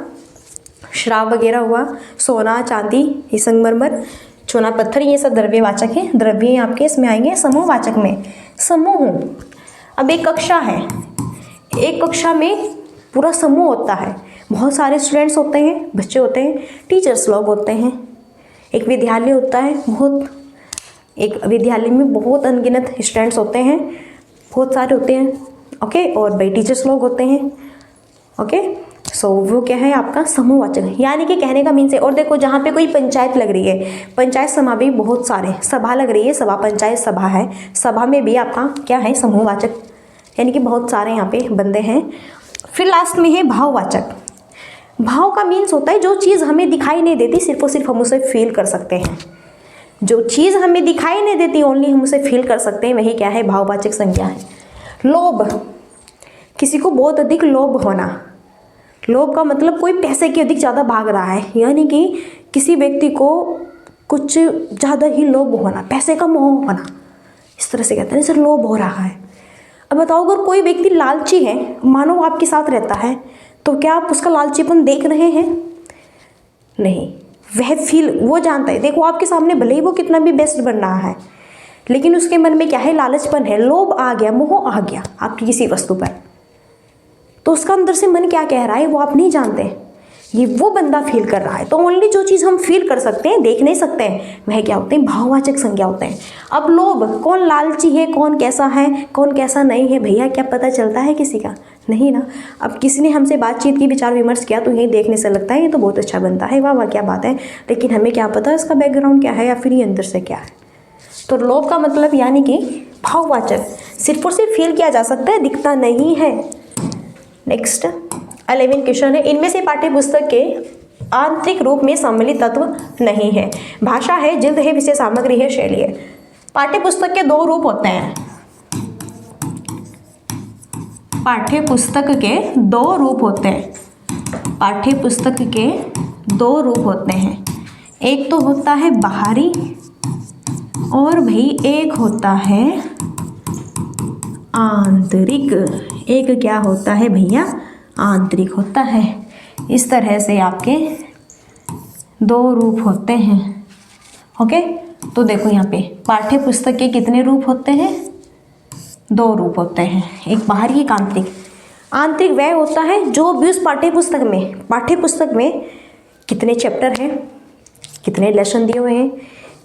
शराब वगैरह हुआ, सोना चांदी, ये संगमरमर, चूना पत्थर, ये सब द्रव्यवाचक है। द्रव्य आपके इसमें आएंगे समूहवाचक में, समूह। अब एक कक्षा है, एक कक्षा में पूरा समूह होता है, बहुत सारे स्टूडेंट्स होते हैं, बच्चे होते हैं, टीचर्स लोग होते हैं। एक विद्यालय होता है, एक विद्यालय में बहुत अनगिनत स्टूडेंट्स होते हैं, बहुत सारे होते हैं। ओके, और भाई टीचर्स लोग होते हैं। ओके, सो वो क्या है आपका समूहवाचक, यानी कि कहने का मीन्स है। और देखो जहाँ पे कोई पंचायत लग रही है, पंचायत सभा भी बहुत सारे, सभा लग रही है, सभा पंचायत सभा है, सभा में भी आपका क्या है समूहवाचक, यानी कि बहुत सारे यहाँ पे बंदे हैं। फिर लास्ट में है भाववाचक। भाव का मीन्स होता है जो चीज़ हमें दिखाई नहीं देती, सिर्फ और सिर्फ हम उसे फील कर सकते हैं। जो चीज़ हमें दिखाई नहीं देती ओनली हम उसे फील कर सकते हैं, वही क्या है, भाववाचक संज्ञा है। लोभ, किसी को बहुत अधिक लोभ होना, लोभ का मतलब कोई पैसे के अधिक ज़्यादा भाग रहा है, यानी कि किसी व्यक्ति को कुछ ज़्यादा ही लोभ होना, पैसे का मोह होना, इस तरह से कहते हैं सर लोभ हो रहा है। अब बताओ अगर कोई व्यक्ति लालची है, मानो आपके साथ रहता है, तो क्या आप उसका लालचीपन देख रहे हैं, नहीं, वह फील वो जानता है। देखो आपके सामने भले ही वो कितना भी बेस्ट बन रहा है, लेकिन उसके मन में क्या है, लालचपन है, लोभ आ गया, मोह आ गया आपकी किसी वस्तु पर, तो उसका अंदर से मन क्या कह रहा है वो आप नहीं जानते, ये वो बंदा फील कर रहा है। तो ओनली जो चीज़ हम फील कर सकते हैं, देख नहीं सकते हैं, वह क्या होते हैं, भाववाचक संज्ञा होते हैं। अब लोभ, कौन लालची है, कौन कैसा है, कौन कैसा नहीं है, भैया क्या पता चलता है किसी का, नहीं ना। अब किसी ने हमसे बातचीत की, विचार विमर्श किया, तो यही देखने से लगता है ये तो बहुत अच्छा बनता है, वाह वाह क्या बात है, लेकिन हमें क्या पता इसका बैकग्राउंड क्या है या फिर ये अंदर से क्या है। तो लोभ का मतलब यानी कि भाववाचक, सिर्फ और सिर्फ फील किया जा सकता है, दिखता नहीं है। नेक्स्ट 11 क्वेश्चन है, इनमें से पाठ्य पुस्तक के आंतरिक रूप में सम्मिलित तत्व नहीं है। भाषा है, जिल्द है, विषय सामग्री है, शैली है। पाठ्य पुस्तक के दो रूप होते हैं, पाठ्य पुस्तक के दो रूप होते हैं, पाठ्य पुस्तक के दो रूप होते हैं। एक तो होता है बाहरी और भाई एक होता है आंतरिक। एक क्या होता है भैया, आंतरिक होता है। इस तरह से आपके दो रूप होते हैं। ओके, तो देखो यहाँ पे पाठ्य पुस्तक के कितने रूप होते हैं, दो रूप होते हैं, एक बाहरी एक आंतरिक। आंतरिक वह होता है जो भी उस पाठ्य पुस्तक में कितने चैप्टर हैं, कितने लेसन दिए हुए हैं,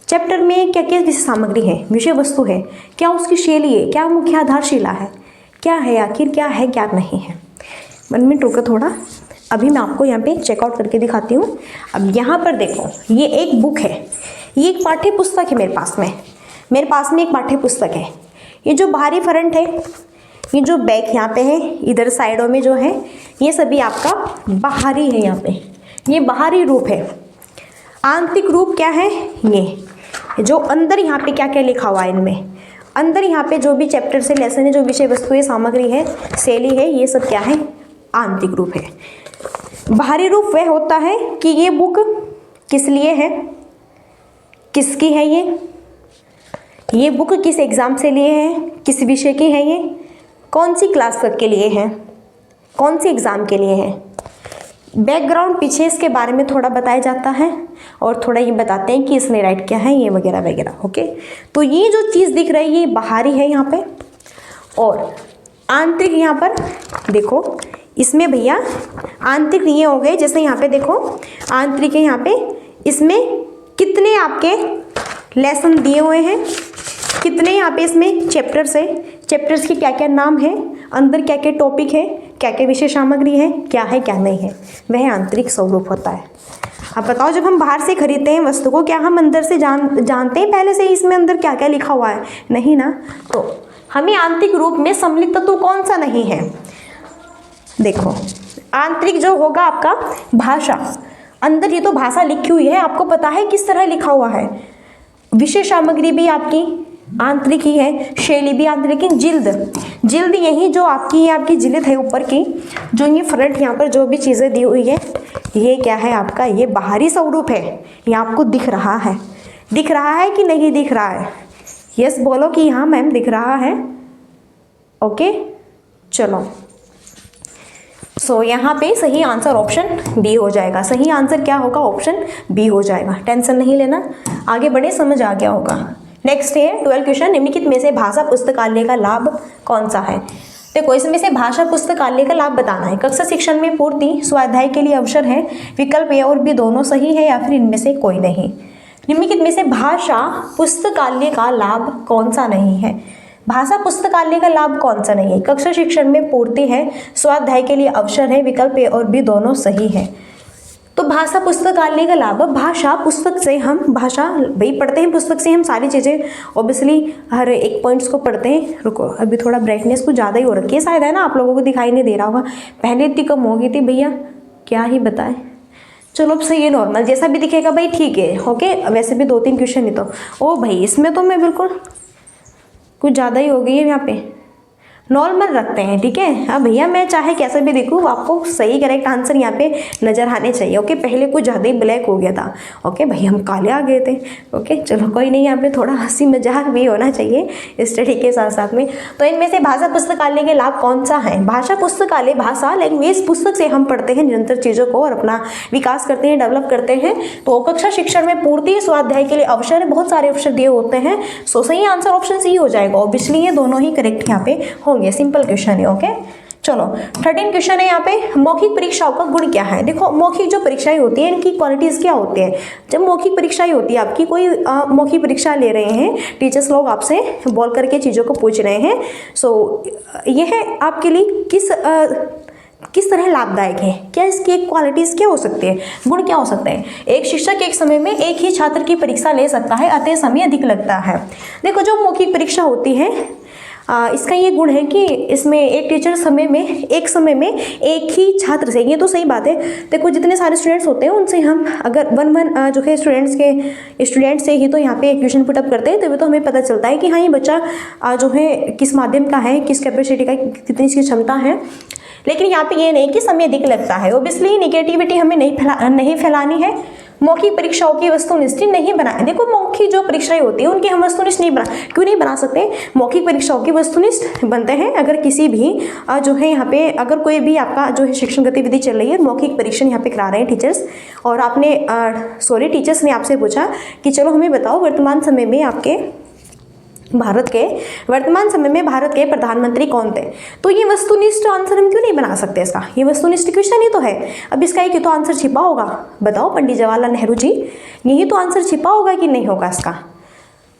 चैप्टर में क्या क्या विषय सामग्री है, विषय वस्तु है, क्या उसकी शैली है, क्या मुख्य आधारशिला है, क्या है आखिर, क्या है क्या नहीं है। 1 मिनट रुको थोड़ा, अभी मैं आपको यहाँ पे चेकआउट करके दिखाती हूँ। अब यहाँ पर देखो, ये एक बुक है, ये एक पाठ्य पुस्तक है मेरे पास में एक पाठ्य पुस्तक है। ये जो बाहरी फ्रंट है, ये जो बैक यहाँ पे है, इधर साइडों में जो है, ये सभी आपका बाहरी है, यहाँ पे ये बाहरी रूप है। आंतरिक रूप क्या है, ये जो अंदर यहाँ पे क्या क्या लिखा हुआ है, इनमें अंदर यहाँ पे जो भी चैप्टर से लेसन है, जो विषय वस्तु है, सामग्री है, शैली है, ये सब क्या है, आंतरिक रूप है। बाहरी रूप वह होता है कि ये बुक किस लिए है, किसकी है ये बुक किस एग्ज़ाम से लिए है, किस विषय की है, ये कौन सी क्लास तक के लिए है, कौन सी एग्ज़ाम के लिए है। बैकग्राउंड पीछे इसके बारे में थोड़ा बताया जाता है और थोड़ा ये बताते हैं कि इसने राइट किया है, ये वगैरह वगैरह। ओके, तो ये जो चीज़ दिख रही है ये बाहरी है यहाँ पे, और आंतरिक यहाँ पर देखो, इसमें भैया आंतरिक ये हो गए, जैसे यहाँ पे देखो आंतरिक है यहाँ पे, इसमें कितने आपके लेसन दिए हुए हैं, कितने यहाँ पे इसमें चैप्टर्स है, चैप्टर्स के क्या क्या नाम है, अंदर क्या क्या टॉपिक है, क्या क्या विषय सामग्री है, क्या है क्या नहीं है, वह आंतरिक स्वरूप होता है। अब बताओ, जब हम बाहर से खरीदते हैं वस्तु को, क्या हम अंदर से जानते हैं पहले से इसमें अंदर क्या क्या लिखा हुआ है? नहीं ना। तो हमें आंतरिक रूप में सम्मिलित तत्व कौन सा नहीं है? देखो, आंतरिक जो होगा आपका भाषा, अंदर ये तो भाषा लिखी हुई है, आपको पता है किस तरह लिखा हुआ है। विषय सामग्री भी आपकी आंतरिक ही है, शैली भी आंतरिक है। जिल्द यही जो आपकी ये आपकी जिल्द है ऊपर की, जो ये फ्रंट यहाँ पर जो भी चीज़ें दी हुई है, ये क्या है आपका, ये बाहरी स्वरूप है। ये आपको दिख रहा है, दिख रहा है कि नहीं दिख रहा है? यस बोलो कि हाँ मैम दिख रहा है। ओके, चलो, सो यहाँ पे सही आंसर ऑप्शन बी हो जाएगा। सही आंसर क्या होगा? ऑप्शन बी हो जाएगा। टेंशन नहीं लेना, आगे बढ़े, समझ आ गया होगा। नेक्स्ट है 12 क्वेश्चन, निम्नलिखित में से भाषा पुस्तकालय का लाभ कौन सा है? देखो, इसमें से भाषा पुस्तकालय का लाभ बताना है। कक्षा शिक्षण में पूर्ति, स्वाध्याय के लिए अवसर है, विकल्प ए और बी दोनों सही है या फिर इनमें से कोई नहीं। निम्नलिखित में से भाषा पुस्तकालय का लाभ कौन सा नहीं है? भाषा पुस्तकालय का लाभ कौन सा नहीं है? कक्षा शिक्षण में पूर्ति है, स्वाध्याय के लिए अवसर है, विकल्प ए और बी दोनों सही है। तो भाषा पुस्तकालय का लाभ, भाषा पुस्तक से हम भाषा भाई पढ़ते हैं, पुस्तक से हम सारी चीज़ें ऑब्वियसली हर एक पॉइंट्स को पढ़ते हैं। रुको, अभी थोड़ा ब्राइटनेस कुछ ज़्यादा ही हो रखी है शायद, है ना, आप लोगों को दिखाई नहीं दे रहा होगा। पहले इतनी कम हो गई थी भैया, क्या ही बताएं। चलो अब सही है, नॉर्मल जैसा भी दिखेगा भाई, ठीक है। ओके, वैसे भी 2-3 क्वेश्चन ही तो, ओ भाई इसमें तो मैं बिल्कुल कुछ ज़्यादा ही हो गई है, यहाँ पे नॉर्मल रखते हैं, ठीक है। हाँ भैया, मैं चाहे कैसे भी देखूँ, आपको सही करेक्ट आंसर यहाँ पे नज़र आने चाहिए। ओके, पहले कुछ ज़्यादा ही ब्लैक हो गया था। ओके भाई, हम काले आ गए थे। ओके, चलो कोई नहीं, यहाँ पे थोड़ा हंसी मजाक भी होना चाहिए स्टडी के साथ साथ में। तो इनमें से भाषा पुस्तकालय के लाभ कौन सा है? भाषा पुस्तकालय, भाषा लैंग्वेज पुस्तक से हम पढ़ते हैं निरंतर चीज़ों को और अपना विकास करते हैं, डेवलप करते हैं। तो कक्षा शिक्षण में पूर्ति, स्वाध्याय के लिए अवसर, बहुत सारे अवसर दिए होते हैं। सो सही आंसर ऑप्शन सी हो जाएगा। ऑब्वियसली ये दोनों ही करेक्ट यहाँ पे होंगे, सिंपल क्वेश्चन है। ओके, चलो 13 क्वेश्चन है यहाँ पे। मौखिक परीक्षाओं का गुण क्या है? देखो, मौखिक जो परीक्षाएं होती हैं इनकी क्वालिटीज क्या होती है? जब मौखिक परीक्षाएं होती है, आपकी कोई मौखिक परीक्षा ले रहे हैं, टीचर्स लोग आपसे बोल करके चीज़ों को पूछ रहे हैं, सो यह आपके लिए किस तरह लाभदायक है? क्या इसकी एक क्वालिटीज़ क्या हो सकती है, गुण क्या हो सकते हैं? एक शिक्षक एक समय में एक ही छात्र की परीक्षा ले सकता है, अतः समय अधिक लगता है। देखो, जो मौखिक परीक्षा होती है इसका ये गुण है कि इसमें एक टीचर एक समय में एक ही छात्र से, ये तो सही बात है। देखो, जितने सारे स्टूडेंट्स होते हैं उनसे हम अगर वन जो है स्टूडेंट से ही तो यहाँ पे क्वेश्चन पुटअप करते हैं, तभी तो हमें पता चलता है कि हाँ ये बच्चा जो है किस माध्यम का है, किस कैपेसिटी का, कितनी इसकी क्षमता है। लेकिन यहाँ पे ये नहीं कि समय अधिक लगता है। ओब्वियसली निगेटिविटी हमें नहीं फैलानी है। मौखिक परीक्षाओं की वस्तुनिष्ठ नहीं बनाए। देखो, मौखिक जो परीक्षाएं होती है उनकी हम वस्तुनिष्ठ क्यों नहीं बना सकते? मौखिक परीक्षाओं की वस्तुनिष्ठ बनते हैं अगर किसी भी जो है यहाँ पे, अगर कोई भी आपका जो है शिक्षण गतिविधि चल रही है, मौखिक परीक्षण यहाँ पे करा रहे हैं टीचर्स, और आपने टीचर्स ने आपसे पूछा कि चलो हमें बताओ वर्तमान समय में भारत के प्रधानमंत्री कौन थे? तो ये वस्तुनिष्ठ आंसर हम क्यों नहीं बना सकते इसका? ये वस्तुनिष्ठ क्वेश्चन ही तो है। अब इसका एक ही तो आंसर छिपा होगा। बताओ पंडित जवाहरलाल नेहरू जी, यही तो आंसर छिपा होगा कि नहीं होगा इसका?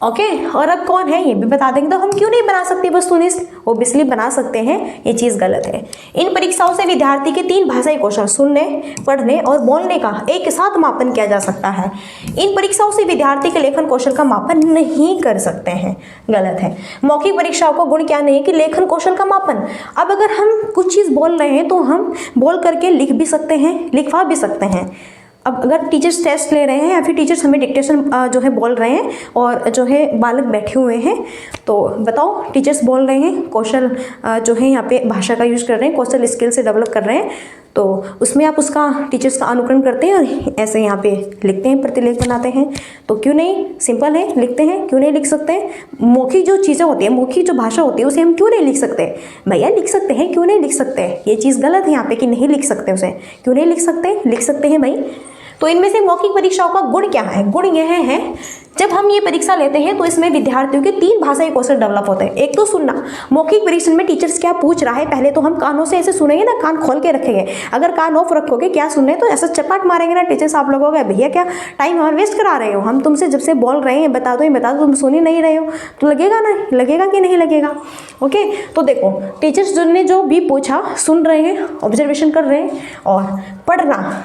ओके, और अब कौन है ये भी बता देंगे। तो हम क्यों नहीं बना सकते वस्तुनिष्ठ? ओब्वियसली बना सकते हैं, ये चीज़ गलत है। इन परीक्षाओं से विद्यार्थी के 3 भाषाई कौशल, सुनने, पढ़ने और बोलने का एक साथ मापन किया जा सकता है। इन परीक्षाओं से विद्यार्थी के लेखन कौशल का मापन नहीं कर सकते हैं, गलत है। मौखिक परीक्षाओं का गुण क्या नहीं है कि लेखन कौशल का मापन। अब अगर हम कुछ चीज़ बोल रहे हैं तो हम बोल करके लिख भी सकते हैं, लिखवा भी सकते हैं। अब अगर टीचर्स टेस्ट ले रहे हैं या फिर टीचर्स हमें डिक्टेशन जो है बोल रहे हैं और जो है बालक बैठे हुए हैं, तो बताओ टीचर्स बोल रहे हैं, कौशल जो है यहाँ पे भाषा का यूज कर रहे हैं, कौशल स्किल से डेवलप कर रहे हैं, तो उसमें आप उसका टीचर्स का अनुकरण करते हैं और ऐसे यहाँ पे लिखते हैं, प्रतिलेख बनाते हैं। तो क्यों नहीं, सिंपल है, लिखते हैं, क्यों नहीं लिख सकते हैं। मौखिक जो चीज़ें होती है, मौखिक जो भाषा होती है उसे हम क्यों नहीं लिख सकते भैया, लिख सकते हैं, क्यों नहीं लिख सकते। ये चीज़ गलत है यहाँ पे कि नहीं लिख सकते उसे, क्यों नहीं लिख सकते, लिख सकते हैं भाई। तो इनमें से मौखिक परीक्षाओं का गुण क्या है, गुण यह है जब हम ये परीक्षा लेते हैं तो इसमें विद्यार्थियों के 3 भाषाई कौशल डेवलप होते हैं। एक तो सुनना, मौखिक परीक्षण में टीचर्स क्या पूछ रहा है पहले तो हम कानों से ऐसे सुनेंगे ना, कान खोल के रखेंगे। अगर कान ऑफ रखोगे क्या सुन रहे हैं तो ऐसा चपाट मारेंगे ना टीचर्स आप लोगों का, भैया क्या टाइम और वेस्ट करा रहे हो, हम तुमसे जब से बोल रहे हैं बता दो तुम सुन ही नहीं रहे हो, तो लगेगा ना, लगेगा कि नहीं लगेगा। ओके, तो देखो टीचर्स ने जो भी पूछा सुन रहे हैं, ऑब्जर्वेशन कर रहे हैं, और पढ़ना,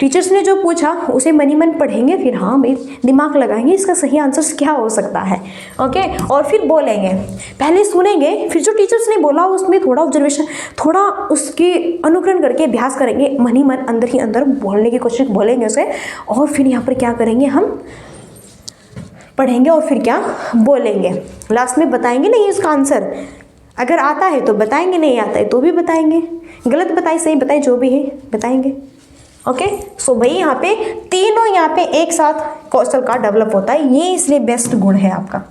टीचर्स ने जो पूछा उसे मन ही मन पढ़ेंगे, फिर हाँ भाई दिमाग लगाएंगे इसका सही आंसर क्या हो सकता है। ओके, और फिर बोलेंगे, पहले सुनेंगे, फिर जो टीचर्स ने बोला उसमें थोड़ा ऑब्जर्वेशन, थोड़ा उसके अनुकरण करके अभ्यास करेंगे, मन ही मन अंदर ही अंदर बोलने की कोशिश, बोलेंगे उसे, और फिर यहाँ पर क्या करेंगे, हम पढ़ेंगे और फिर क्या बोलेंगे, लास्ट में बताएंगे नहीं इसका आंसर। अगर आता है तो बताएंगे, नहीं आता है तो भी बताएंगे, गलत बताए सही बताए जो भी है बताएंगे। ओके, सो भाई यहाँ पे तीनों यहाँ पे एक साथ कौशल का डेवलप होता है, ये इसलिए बेस्ट गुण है आपका।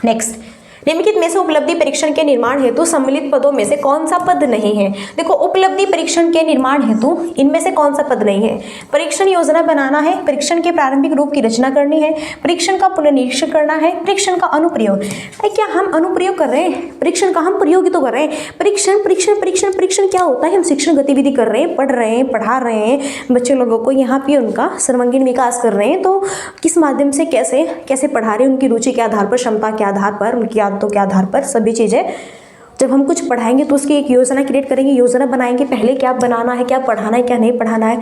नेक्स्ट, निम्नलिखित में से उपलब्धि परीक्षण के निर्माण हेतु सम्मिलित पदों में से कौन सा पद नहीं है। देखो उपलब्धि परीक्षण के निर्माण हेतु इनमें से कौन सा पद नहीं है। परीक्षण योजना बनाना है, परीक्षण के प्रारंभिक रूप की रचना करनी है, परीक्षण का पुनर्निरीक्षण करना है, परीक्षण का अनुप्रयोग। क्या हम अनुप्रयोग कर रहे हैं, परीक्षण का हम प्रयोग ही तो कर रहे हैं। परीक्षण परीक्षण परीक्षण परीक्षण क्या होता है, हम शिक्षण गतिविधि कर रहे हैं, पढ़ रहे हैं, पढ़ा रहे हैं बच्चे लोगों को, यहाँ पे उनका सर्वांगीण विकास कर रहे हैं। तो किस माध्यम से कैसे कैसे पढ़ा रहे हैं, उनकी रुचि के आधार पर, क्षमता के आधार पर, उनकी आदतों के आधार पर, सभी चीज़ें जब हम कुछ पढ़ाएंगे तो उसकी एक योजना क्रिएट करेंगे, योजना बनाएंगे पहले क्या बनाना है, क्या पढ़ाना है, क्या नहीं पढ़ाना है,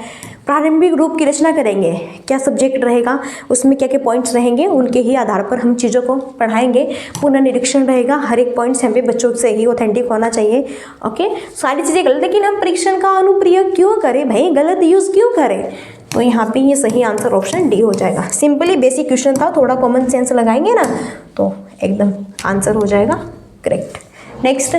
प्रारंभिक रूप की रचना करेंगे, क्या सब्जेक्ट रहेगा, उसमें क्या क्या पॉइंट्स रहेंगे, उनके ही आधार पर हम चीज़ों को पढ़ाएंगे। पुनर्निरीक्षण रहेगा, हर एक पॉइंट्स हमें बच्चों से ही ऑथेंटिक होना चाहिए। ओके, सारी चीज़ें गलत, लेकिन हम परीक्षण का अनुप्रयोग क्यों करें भाई, गलत यूज़ क्यों करें। तो यहाँ पे ये सही आंसर ऑप्शन डी हो जाएगा। सिंपली बेसिक क्वेश्चन था, थोड़ा कॉमन सेंस लगाएंगे ना तो एकदम आंसर हो जाएगा करेक्ट। नेक्स्ट,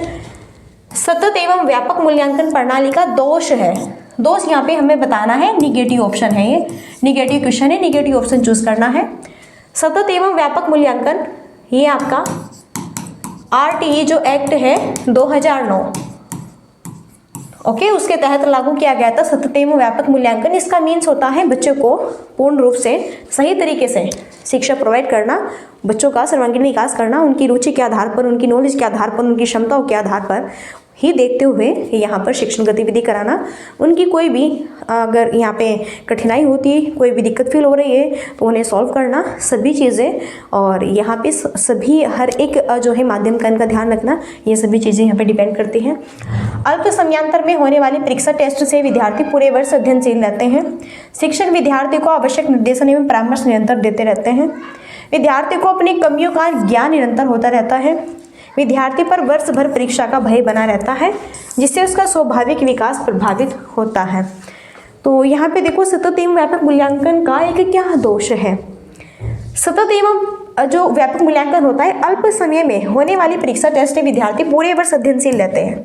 सतत एवं व्यापक मूल्यांकन प्रणाली का दोष है। दोष यहाँ पे हमें बताना है, निगेटिव ऑप्शन है, ये निगेटिव क्वेश्चन है, निगेटिव ऑप्शन चूज करना है। सतत एवं व्यापक मूल्यांकन ये आपका RTE जो एक्ट है 2009, ओके, उसके तहत लागू किया गया था सतत एवं व्यापक मूल्यांकन। इसका मीन्स होता है बच्चों को पूर्ण रूप से सही तरीके से शिक्षा प्रोवाइड करना, बच्चों का सर्वांगीण विकास करना, उनकी रुचि के आधार पर, उनकी नॉलेज के आधार पर, उनकी क्षमताओं के आधार पर ही देखते हुए यहाँ पर शिक्षण गतिविधि कराना। उनकी कोई भी अगर यहाँ पे कठिनाई होती है, कोई भी दिक्कत फील हो रही है तो उन्हें सॉल्व करना, सभी चीज़ें, और यहाँ पे सभी हर एक जो है माध्यम का इनका ध्यान रखना, ये सभी चीज़ें यहाँ पे डिपेंड करती हैं। अल्प समयांतर में होने वाली परीक्षा टेस्ट से विद्यार्थी पूरे वर्ष अध्ययनशील रहते हैं। शिक्षक विद्यार्थी को आवश्यक निर्देशन एवं परामर्श निरंतर देते रहते हैं। विद्यार्थी को अपनी कमियों का ज्ञान निरंतर होता रहता है। विद्यार्थी पर वर्ष भर परीक्षा का भय बना रहता है, जिससे उसका स्वाभाविक विकास प्रभावित होता है। तो यहाँ पे देखो सतत एवं व्यापक मूल्यांकन का एक क्या दोष है। सतत एवं जो व्यापक मूल्यांकन होता है, अल्प समय में होने वाली परीक्षा टेस्ट में विद्यार्थी पूरे वर्ष अध्ययनशील रहते हैं।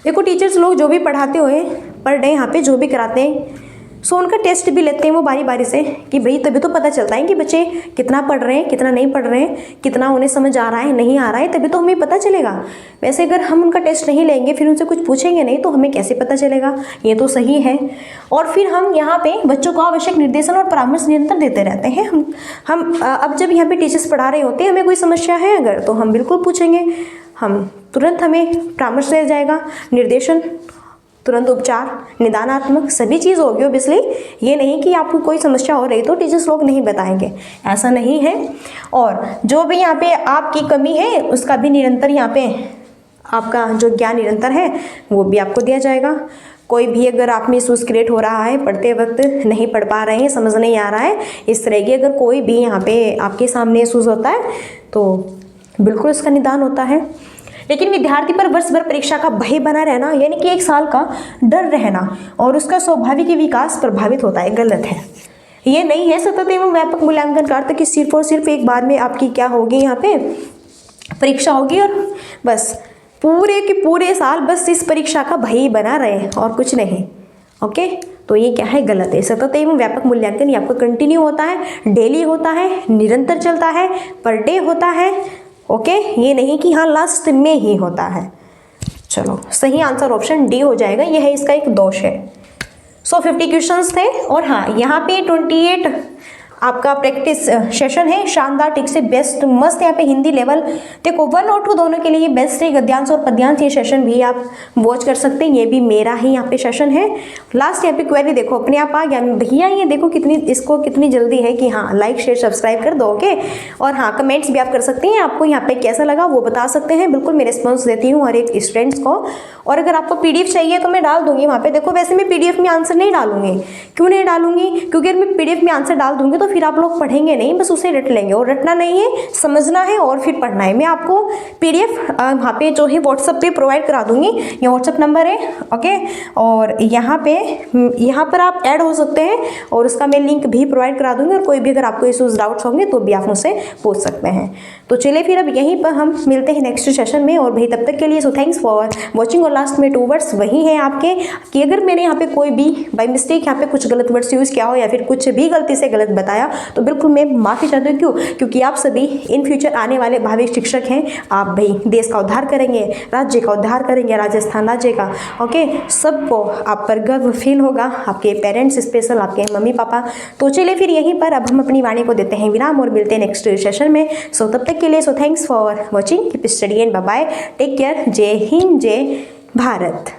देखो टीचर्स लोग जो भी पढ़ाते हुए पर डे यहाँ पे जो भी कराते हैं, सो उनका टेस्ट भी लेते हैं वो बारी बारी से, कि भाई तभी तो पता चलता है कि बच्चे कितना पढ़ रहे हैं, कितना नहीं पढ़ रहे हैं, कितना उन्हें समझ आ रहा है, नहीं आ रहा है, तभी तो हमें पता चलेगा। वैसे अगर हम उनका टेस्ट नहीं लेंगे, फिर उनसे कुछ पूछेंगे नहीं, तो हमें कैसे पता चलेगा। ये तो सही है। और फिर हम यहाँ पे बच्चों को आवश्यक निर्देशन और परामर्श निरंतर देते रहते हैं। हम अब जब यहाँ पे टीचर्स पढ़ा रहे होते हैं, हमें कोई समस्या है अगर, तो हम बिल्कुल पूछेंगे, हम तुरंत हमें परामर्श दिया जाएगा, निर्देशन, तुरंत उपचार, निदानात्मक सभी चीज़ होगी। ऑब्वियसली ये नहीं कि आपको कोई समस्या हो रही तो टीचर्स लोग नहीं बताएंगे, ऐसा नहीं है। और जो भी यहाँ पे आपकी कमी है उसका भी निरंतर यहाँ पे आपका जो ज्ञान निरंतर है वो भी आपको दिया जाएगा। कोई भी अगर आप में इशूज़ क्रिएट हो रहा है, पढ़ते वक्त नहीं पढ़ पा रहे हैं, समझ नहीं आ रहा है, इस तरह की अगर कोई भी यहाँ पे आपके सामने इशूज़ होता है तो बिल्कुल उसका निदान होता है। लेकिन विद्यार्थी पर वर्ष भर परीक्षा का भय बना रहना, यानी कि 1 साल का डर रहना, और उसका स्वाभाविक विकास प्रभावित होता है, गलत है। ये नहीं है सतत एवं व्यापक मूल्यांकन का अर्थ कि सिर्फ और सिर्फ एक बार में आपकी क्या होगी, यहाँ पे परीक्षा होगी और बस पूरे के पूरे साल बस इस परीक्षा का भय बना रहे और कुछ नहीं। ओके, तो ये क्या है, गलत है। सतत एवं व्यापक मूल्यांकन ये आपका कंटिन्यू होता है, डेली होता है, निरंतर चलता है, पर डे होता है। ओके, ये नहीं कि हाँ लास्ट में ही होता है। चलो, सही आंसर ऑप्शन डी हो जाएगा, यह है इसका एक दोष है। 50 क्वेश्चंस थे और हाँ यहाँ पे 28 आपका प्रैक्टिस सेशन है। शानदार, ठीक से बेस्ट, मस्त। यहाँ पे हिंदी लेवल देखो 1 और 2 दोनों के लिए बेस्ट है। गद्यांश और पद्यांश ये सेशन भी आप वॉच कर सकते हैं, ये भी मेरा ही यहाँ पे सेशन है। लास्ट यहाँ पे क्वेरी देखो अपने आप आ गया भैया, ये देखो कितनी इसको कितनी जल्दी है कि हाँ लाइक शेयर सब्सक्राइब कर दो। ओके, और हाँ कमेंट्स भी आप कर सकते हैं, आपको यहाँ पे कैसा लगा वो बता सकते हैं। बिल्कुल मैं रिस्पॉन्स देती हूँ हर एक स्टूडेंट्स को। और अगर आपको PDF चाहिए तो मैं डाल दूंगी वहाँ पे। देखो वैसे मैं PDF में आंसर नहीं डालूंगी, क्यों नहीं डालूंगी, क्योंकि अगर मैं PDF में आंसर डाल दूंगी तो फिर आप लोग पढ़ेंगे नहीं, बस उसे रट लेंगे। और रटना नहीं है, समझना है और फिर पढ़ना है। मैं आपको PDF वहाँ पे जो है व्हाट्सएप पे प्रोवाइड करा दूंगी, ये व्हाट्सएप नंबर है। ओके, और यहाँ पर आप ऐड हो सकते हैं और उसका मैं लिंक भी प्रोवाइड करा दूंगी। और कोई भी अगर आपको इश्यूज डाउट्स होंगे तो भी आप मुझसे पूछ सकते हैं। तो चलिए फिर अब यहीं पर हम मिलते हैं नेक्स्ट सेशन में। और भाई तब तक के लिए सो थैंक्स फॉर वॉचिंग। और लास्ट में 2 वर्ड्स वही है आपके कि अगर मैंने यहाँ पे कोई भी बाय मिस्टेक यहाँ पे कुछ गलत वर्ड्स यूज़ किया हो या फिर कुछ भी गलती से गलत बताया तो बिल्कुल मैं माफ़ी चाहती हूँ। क्यों? क्योंकि आप सभी इन फ्यूचर आने वाले भावी शिक्षक हैं। आप भाई देश का उद्धार करेंगे, राज्य का उद्धार करेंगे, राजस्थान राज्य का। ओके, सबको आप पर गर्व फील होगा, आपके पेरेंट्स स्पेशल, आपके मम्मी पापा। तो चलिए फिर यहीं पर अब हम अपनी वाणी को देते हैं विराम और मिलते हैं नेक्स्ट सेशन में। सो तब तक के लिए so thanks for watching, keep study and bye bye, take care. जय हिंद, जय भारत।